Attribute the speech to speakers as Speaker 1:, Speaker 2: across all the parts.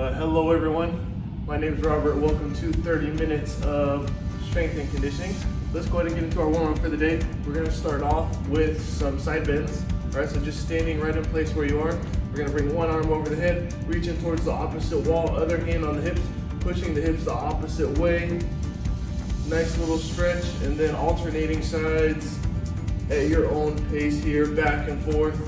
Speaker 1: Hello everyone, my name is Robert. Welcome to 30 minutes of strength and conditioning. Let's go ahead and get into our warm-up for the day. We're going to start off with some side bends. All right, so just standing right in place where you are. We're going to bring one arm over the head, reaching towards the opposite wall, other hand on the hips, pushing the hips the opposite way. Nice little stretch, and then alternating sides at your own pace here, back and forth.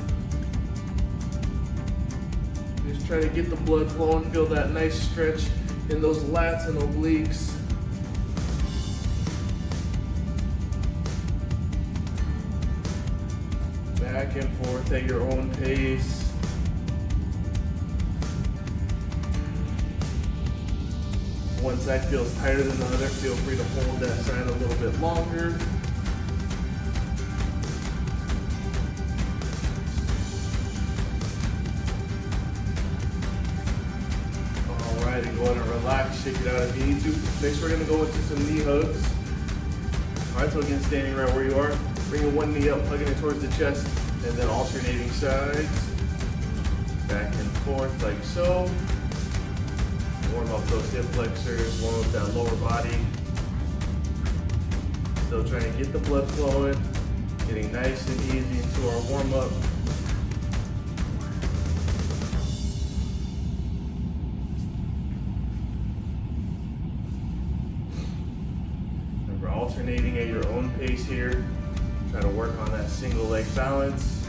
Speaker 1: Just try to get the blood flowing, feel that nice stretch in those lats and obliques. Back and forth at your own pace. One side feels tighter than the other, feel free to hold that side a little bit longer. Alright, and go ahead and relax, shake it out if you need to. Next we're going to go into some knee hugs. Alright, so again, standing right where you are, bringing one knee up, hugging it towards the chest, and then alternating sides. Back and forth like so. Warm up those hip flexors, warm up that lower body. Still trying to get the blood flowing, getting nice and easy into our warm up. Remember, alternating at your own pace here. Try to work on that single leg balance.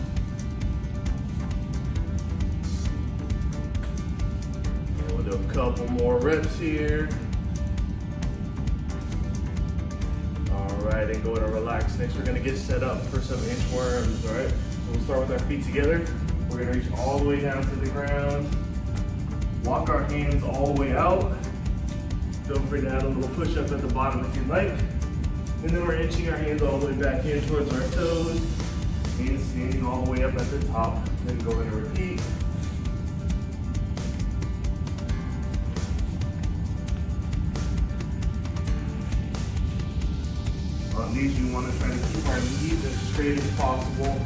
Speaker 1: Do a couple more reps here. All right, and go ahead and relax. Next, we're gonna get set up for some inchworms. All right, so we'll start with our feet together. We're gonna reach all the way down to the ground. Walk our hands all the way out. Feel free to add a little push up at the bottom if you'd like. And then we're inching our hands all the way back in towards our toes. Hands standing all the way up at the top. Then go ahead and repeat. On these, you want to try to keep our knees as straight as possible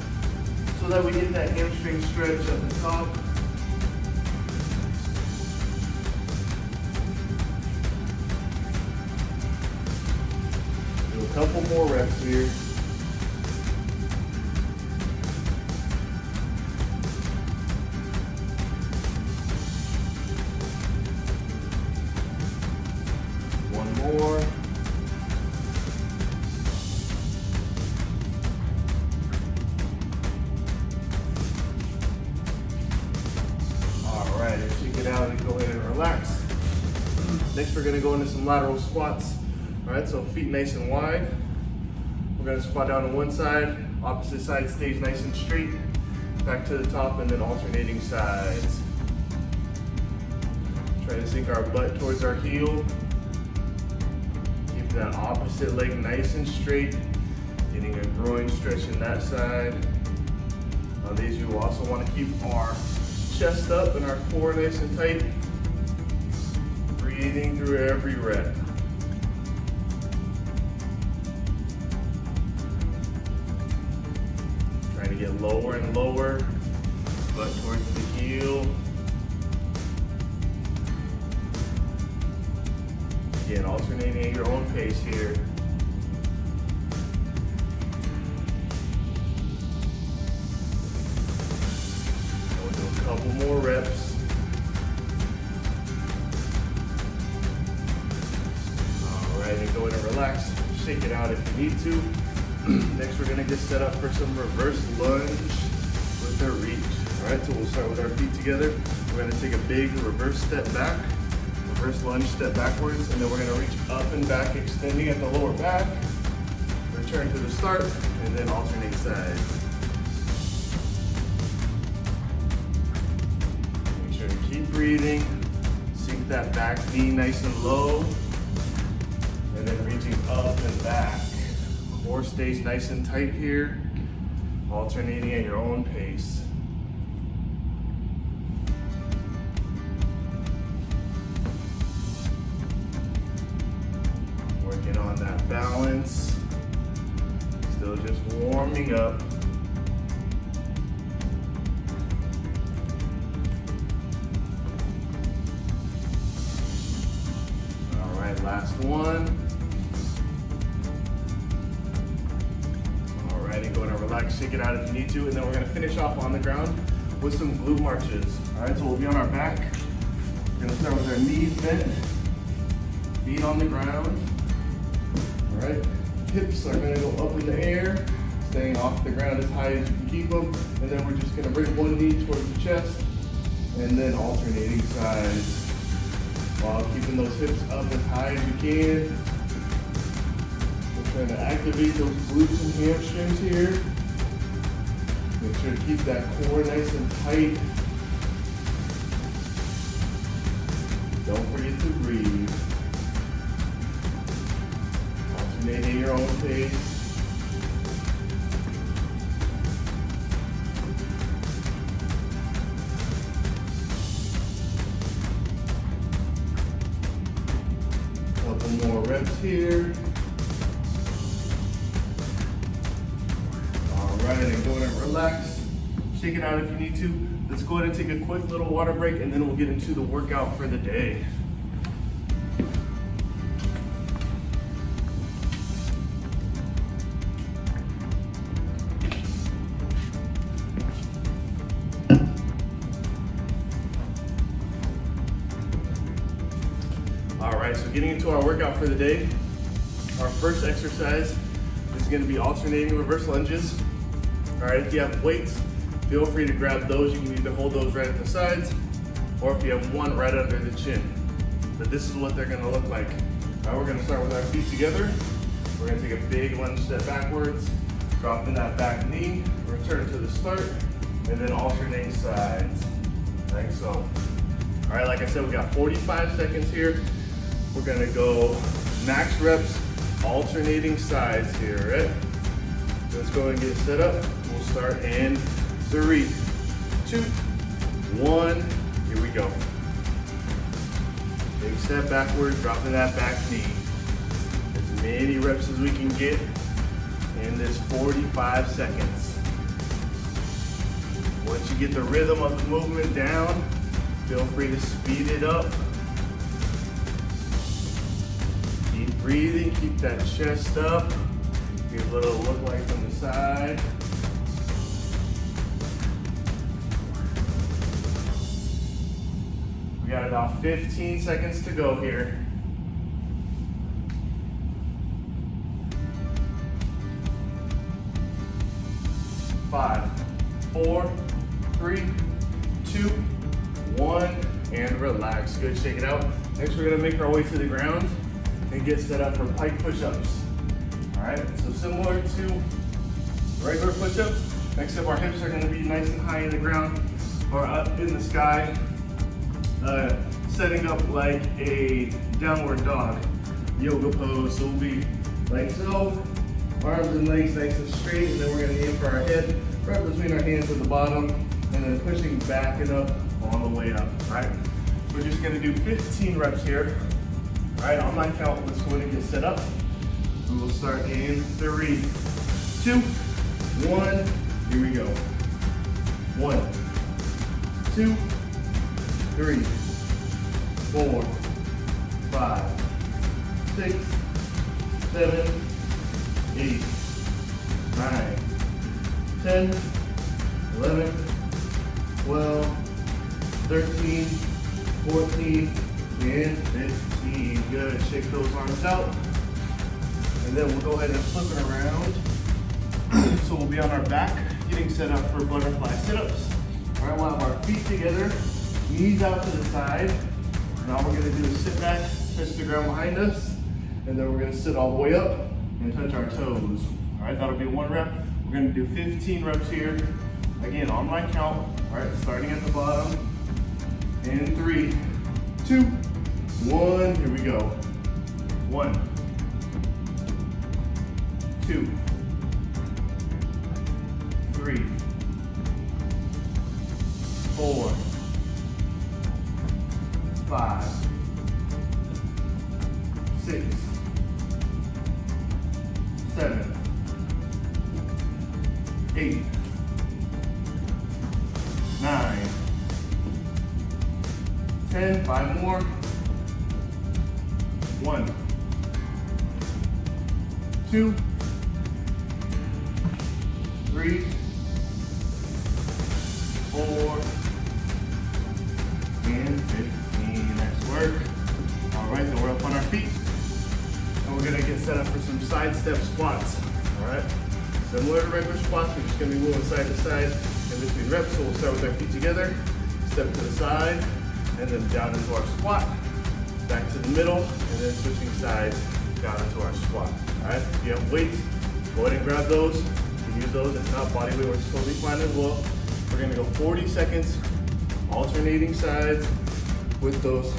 Speaker 1: so that we get that hamstring stretch at the top. Do a couple more reps here. One more. Out and go ahead and relax. Next, we're going to go into some lateral squats. All right, so feet nice and wide. We're going to squat down on one side, opposite side stays nice and straight, back to the top, and then alternating sides. Try to sink our butt towards our heel. Keep that opposite leg nice and straight, getting a groin stretch in that side. On these, you also want to keep our chest up and our core nice and tight. Breathing through every rep. Trying to get lower and lower, butt towards the heel. Again, alternating at your own pace here. Couple more reps. All right, and go ahead and relax. Shake it out if you need to. Next, we're gonna get set up for some reverse lunge with our reach. All right, so we'll start with our feet together. We're gonna take a big reverse step back, reverse lunge step backwards, and then we're gonna reach up and back, extending at the lower back. Return to the start, and then alternate sides. Keep breathing, sink that back knee nice and low, and then reaching up and back. Core stays nice and tight here, alternating at your own pace. Working on that balance, still just warming up. Last one. All righty, go ahead and relax, shake it out if you need to, and then we're gonna finish off on the ground with some glute marches. All right, so we'll be on our back. We're gonna start with our knees bent, feet on the ground. All right, hips are gonna go up in the air, staying off the ground as high as you can keep them, and then we're just gonna bring one knee towards the chest, and then alternating sides while keeping those hips up as high as you can. We're trying to activate those glutes and hamstrings here. Make sure to keep that core nice and tight. Don't forget to breathe. Alternating your own pace. Couple more reps here. All right, and go ahead and relax. Shake it out if you need to. Let's go ahead and take a quick little water break, and then we'll get into the workout for the day. All right, so getting into our workout for the day, our first exercise is going to be alternating reverse lunges. All right, if you have weights, feel free to grab those. You can either hold those right at the sides, or if you have one right under the chin. But this is what they're going to look like. All right, we're going to start with our feet together. We're going to take a big lunge step backwards, dropping that back knee, return to the start, and then alternate sides, like so. All right, like I said, we got 45 seconds here. We're gonna go max reps, alternating sides here, right? Let's go and get set up. We'll start in 3, 2, 1, here we go. Big step backwards, dropping that back knee. As many reps as we can get in this 45 seconds. Once you get the rhythm of the movement down, feel free to speed it up. Keep breathing, keep that chest up. Give a little look like from the side. We got about 15 seconds to go here. 5, 4, 3, 2, 1, and relax. Good, shake it out. Next, we're gonna make our way to the ground and get set up for pike push-ups. All right, so similar to regular push-ups, except our hips are gonna be nice and high in the ground or up in the sky, setting up like a downward dog yoga pose. So we'll be like so, arms and legs nice and straight, and then we're gonna aim for our head right between our hands at the bottom, and then pushing back and up all the way up, all right? We're just gonna do 15 reps here. All right, on my count, let's go ahead and get set up. We will start in 3, 2, 1, here we go. 1, 2, 3, 4, 5, 6, 7, 8, 9, 10, 11, 12, 13, 14, and 15. Good, shake those arms out. And then we'll go ahead and flip it around. So we'll be on our back, getting set up for butterfly sit-ups. All right, we'll have our feet together, knees out to the side. Now we're gonna do a sit back, touch the ground behind us, and then we're gonna sit all the way up and touch our toes. All right, that'll be 1 rep. We're gonna do 15 reps here. Again, on my count. All right, starting at the bottom. In 3, 2, 1, here we go. 1, 2, 3, 4, 5, 6, 7, 8, 9, 10, 5 more. 1, 2, 3, 4, and 15. Nice work. All right, then we're up on our feet. And we're gonna get set up for some side step squats. All right, similar to regular squats, we're just gonna be moving side to side in between reps. So we'll start with our feet together, step to the side, and then down into our squat, back to the middle, and then switching sides, down into our squat. All right, if you have weights, go ahead and grab those. You can use those. If not, body weight works totally fine as well. We're gonna go 40 seconds, alternating sides with those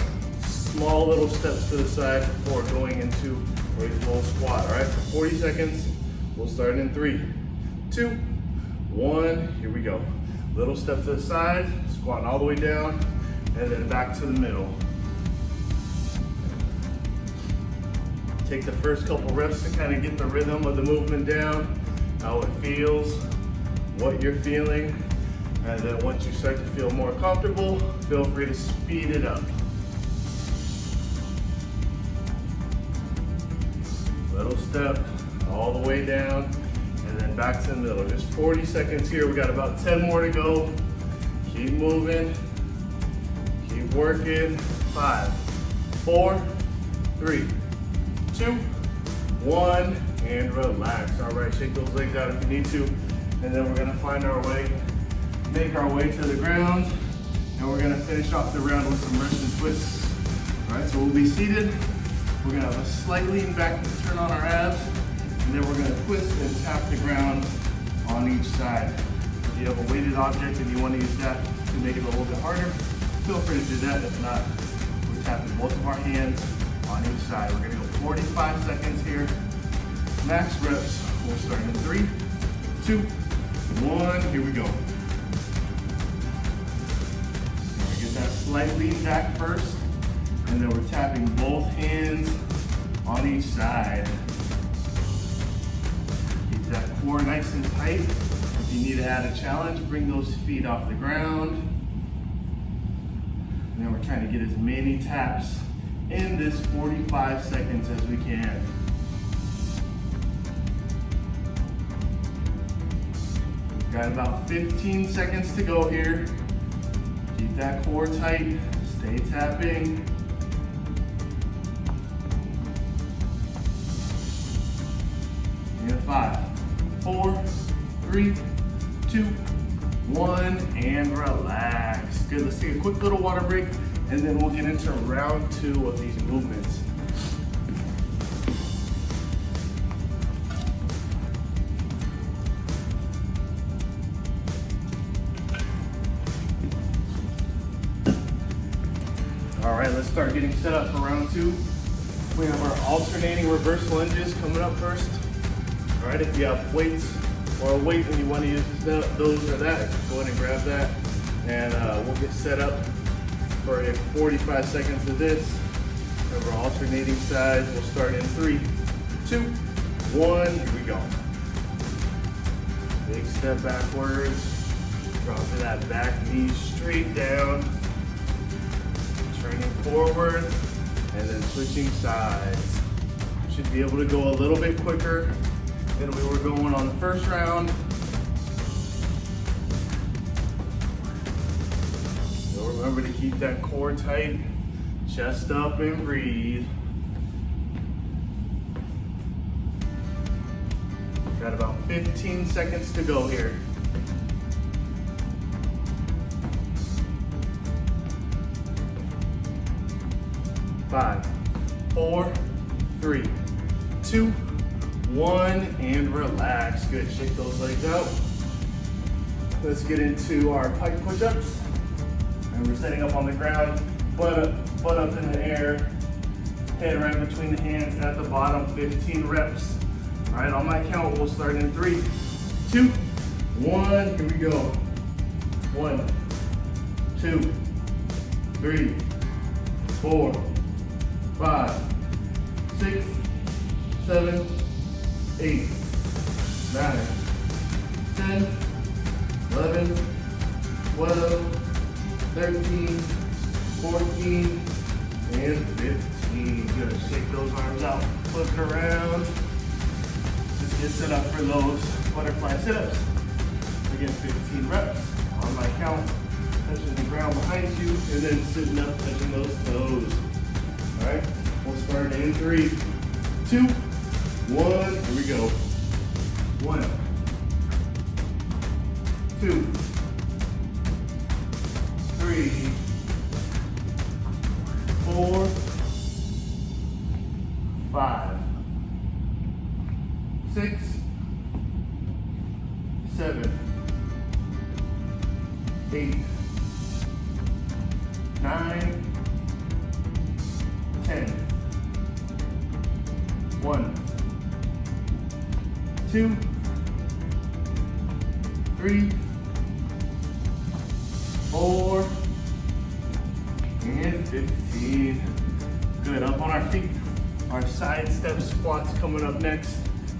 Speaker 1: small little steps to the side before going into a full squat. All right, so 40 seconds. We'll start in 3, 2, 1. Here we go. Little step to the side, squatting all the way down, and then back to the middle. Take the first couple reps to kind of get the rhythm of the movement down, how it feels, what you're feeling. And then once you start to feel more comfortable, feel free to speed it up. Little step all the way down and then back to the middle. Just 40 seconds here. We got about 10 more to go. Keep moving, keep working. 5, 4, 3, 2, 1, and relax. All right, shake those legs out if you need to. And then we're gonna find our way, make our way to the ground, and we're gonna finish off the round with some Russian twists. All right, so we'll be seated. We're gonna have a slight lean back to turn on our abs, and then we're gonna twist and tap the ground on each side. If you have a weighted object and you wanna use that to make it a little bit harder, feel free to do that. If not, we're tapping both of our hands on each side. We're gonna go 45 seconds here. Max reps. We'll start in 3, 2, 1. Here we go. Get that slight lean back first, and then we're tapping both hands on each side. Keep that core nice and tight. If you need to add a challenge, bring those feet off the ground. And then we're trying to get as many taps in this 45 seconds as we can. Got about 15 seconds to go here. Keep that core tight, stay tapping. And 5, 4, 3, 2, 1, and relax. Good, let's take a quick little water break, and then we'll get into round 2 of these movements. All right, let's start getting set up for round 2. We have our alternating reverse lunges coming up first. All right, if you have weights or a weight and you want to use those or that, go ahead and grab that. And we'll get set up for a 45 seconds of this. And we're alternating sides. We'll start in 3, 2, 1. Here we go. Big step backwards. Drop to that back knee straight down. Turning forward and then switching sides. Should be able to go a little bit quicker than we were going on the first round. So remember to keep that core tight, chest up and breathe. Got about 15 seconds to go here. 5, 4, 3, 2, 1, and relax. Good, shake those legs out. Let's get into our pike push-ups. And we're setting up on the ground, butt up in the air, head right between the hands at the bottom, 15 reps. All right, on my count, we'll start in 3, 2, 1, here we go. 1, 2, 3, 4, 5, 6, 7, 8, 9, 10, 11, 12, 13, 14, and 15. Good. Shake those flip it around. Just get set up for those butterfly sit-ups. Again, 15 reps on my count, touching the ground behind you, and then sitting up, touching those toes. All right, we'll start in 3, 2, 1, here we go. 1, 2, 3, 4, 5, 6, 7, 8, 9, 10. 1, 2, 3, 4, and 15. Good, up on our feet. Our side step squats coming up next.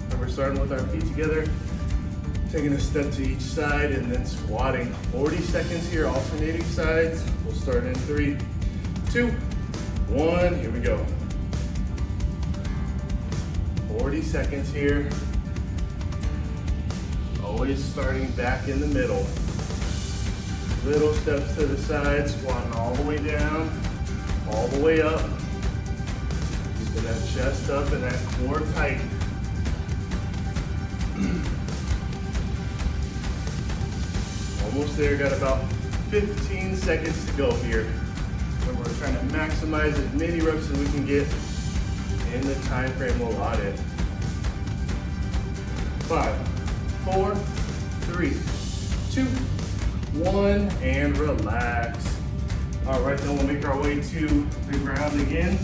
Speaker 1: And we're starting with our feet together, taking a step to each side and then squatting. 40 seconds here, alternating sides. We'll start in 3, 2, 1, here we go. 40 seconds here. Always starting back in the middle. Little steps to the side, squatting all the way down, all the way up. Keeping that chest up and that core tight. Almost there, got about 15 seconds to go here. And we're trying to maximize as many reps as we can get in the time frame allotted. 5, 4, 3, 2, 1, and relax. All right, then we'll make our way to the ground again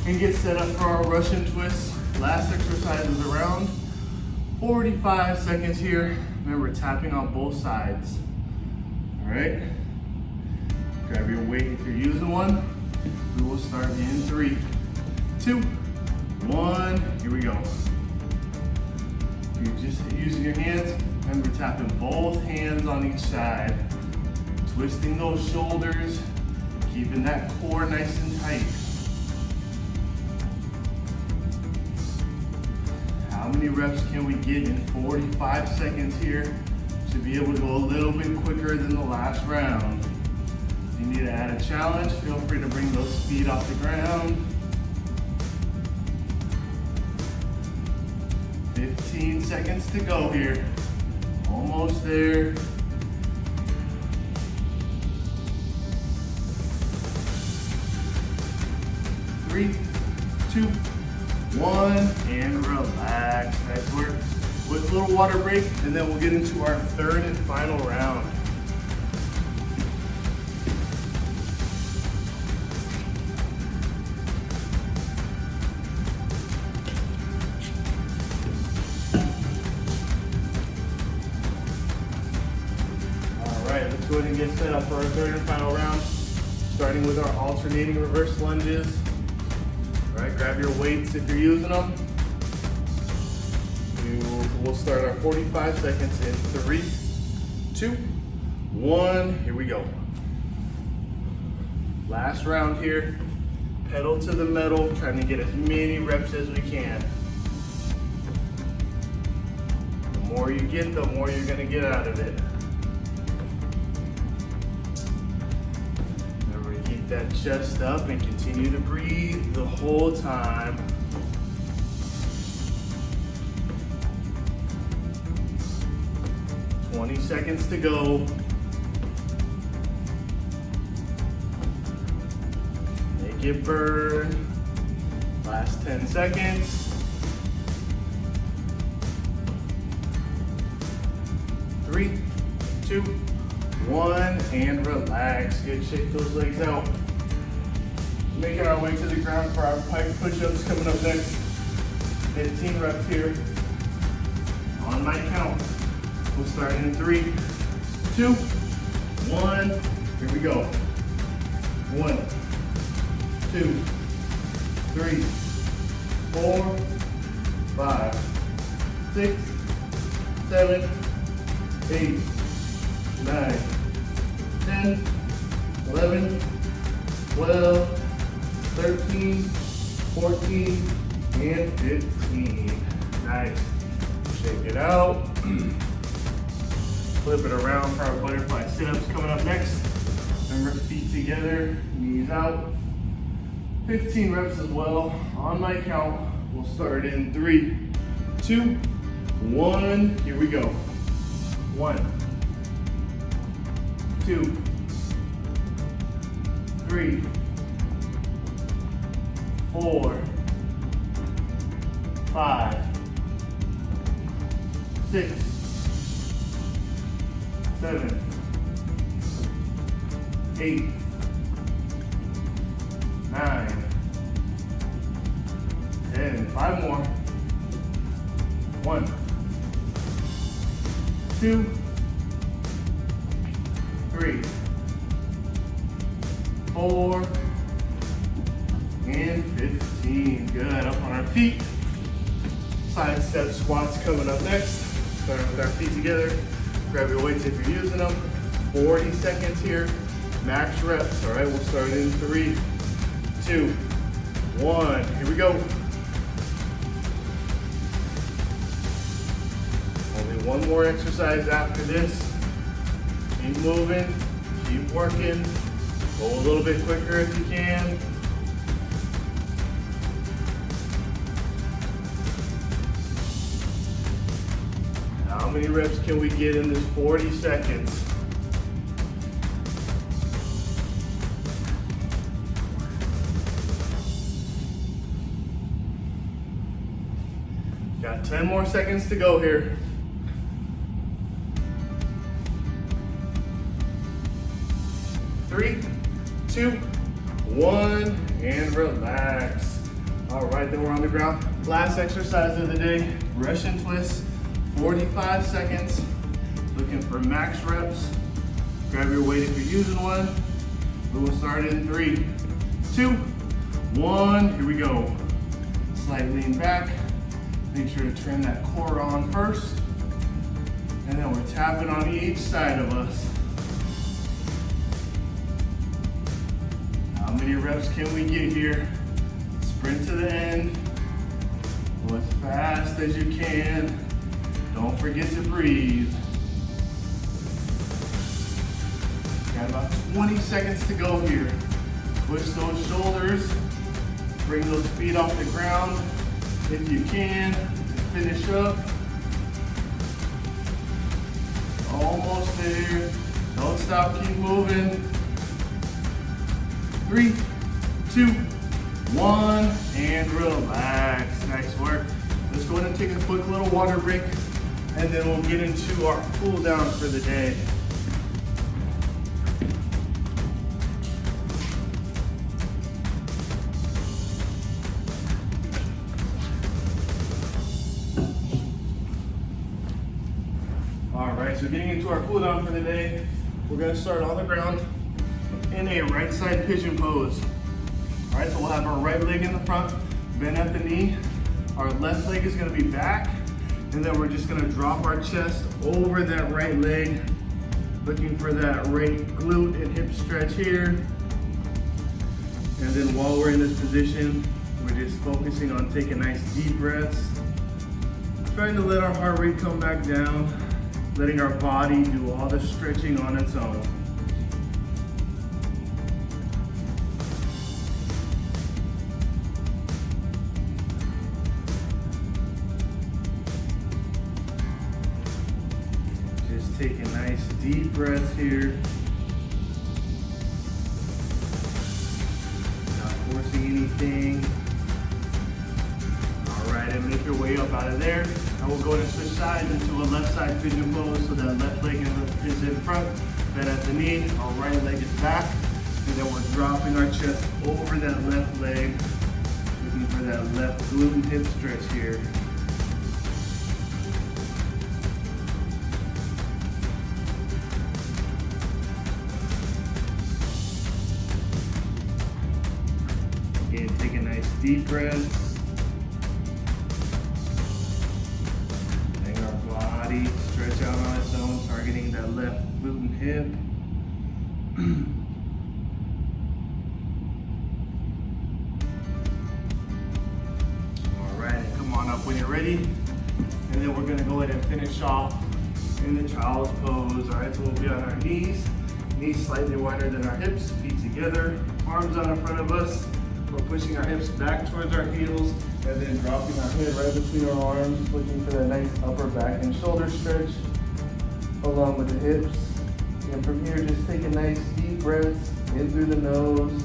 Speaker 1: and get set up for our Russian twists. Last exercise is around 45 seconds here. Remember, tapping on both sides. All right, grab your weight if you're using one. We will start in 3, 2, 1, here we go. If you're just using your hands, remember tapping both hands on each side. Twisting those shoulders, keeping that core nice and tight. How many reps can we get in 45 seconds here? Should be able to go a little bit quicker than the last round. If you need to add a challenge, feel free to bring those feet off the ground. 15 seconds to go here. Almost there. 3, 2, 1, and relax. Nice work. With a little water break, and then we'll get into our third and final round. All right, let's go ahead and get set up for our third and final round, starting with our alternating reverse lunges. All right, grab your weights if you're using them. We'll start our 45 seconds in 3, 2, 1, here we go. Last round here, pedal to the metal, trying to get as many reps as we can. The more you get, the more you're gonna get out of it. Remember to keep that chest up and continue to breathe the whole time. 20 seconds to go. Make it burn. Last 10 seconds. 3, 2, 1, and relax. Good, shake those legs out. Making our way to the ground for our pike push-ups coming up next. 15 reps here. On my count. We'll start in 3, 2, 1. Here we go. 1, 2, 3, 4, 5, 6, 7, 8, 9, 10, 11, 12, 13, 14, and 15. Nice. Shake it out. Flip it around for our butterfly sit-ups coming up next. Remember, feet together, knees out. 15 reps as well. On my count, we'll start in 3, 2, 1. Here we go. 1, 2, 3, 4, 5, 6, 7, 8, 9, 10. 5 more. 1, 2, 3, 4, and 15. Good. Up on our feet. Side step squats coming up next. Starting with our feet together. Grab your weights if you're using them. 40 seconds here. Max reps. All right, we'll start in 3, 2, 1. Here we go. Only one more exercise after this. Keep moving. Keep working. Go a little bit quicker if you can. How many reps can we get in this 40 seconds? Got 10 more seconds to go here. 3, 2, 1, and relax. All right, then we're on the ground. Last exercise of the day, Russian twist, 45 seconds. Looking for max reps. Grab your weight if you're using one. We will start in 3, 2, 1. Here we go. Slight lean back. Make sure to turn that core on first. And then we're tapping on each side of us. How many reps can we get here? Sprint to the end. Go as fast as you can. Don't forget to breathe. Got about 20 seconds to go here. Push those shoulders. Bring those feet off the ground if you can. Finish up. Almost there. Don't stop, keep moving. 3, 2, 1, and relax. Nice work. Let's go ahead and take a quick little water break, and then we'll get into our cool down for the day. All right, so getting into our cool down for the day, we're gonna start on the ground in a right side pigeon pose. All right, so we'll have our right leg in the front, bend at the knee. Our left leg is gonna be back, and then we're just gonna drop our chest over that right leg, looking for that right glute and hip stretch here. And then while we're in this position, we're just focusing on taking nice deep breaths, trying to let our heart rate come back down, letting our body do all the stretching on its own. Taking nice deep breaths here. Not forcing anything. All right, and make your way up out of there. Now we'll go ahead and switch sides into a left side pigeon pose. So that left leg is in front, bend at the knee. Our right leg is back. And then we're dropping our chest over that left leg, looking for that left glute and hip stretch here. Again, taking nice deep breaths. Letting our body stretch out on its own, targeting that left glute and hip. up when you're ready. And then we're gonna go ahead and finish off in the child's pose. All right, so we'll be on our knees slightly wider than our hips, feet together, arms out in front of us. We're pushing our hips back towards our heels and then dropping our head right between our arms, looking for that nice upper back and shoulder stretch along with the hips. And from here, just take a nice deep breath in through the nose,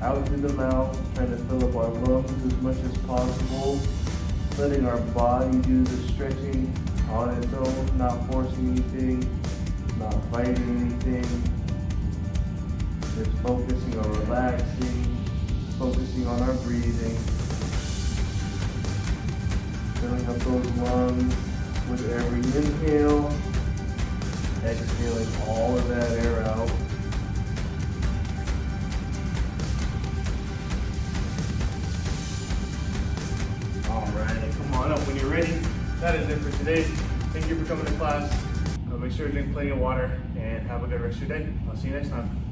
Speaker 1: out through the mouth, trying to fill up our lungs as much as possible, letting our body do the stretching on its own, not forcing anything, not fighting anything, just focusing on relaxing, focusing on our breathing, filling up those lungs with every inhale, exhaling all of that air out. Alright, come on up when you're ready. That is it for today. Thank you for coming to class. Make sure to drink plenty of water and have a good rest of your day. I'll see you next time.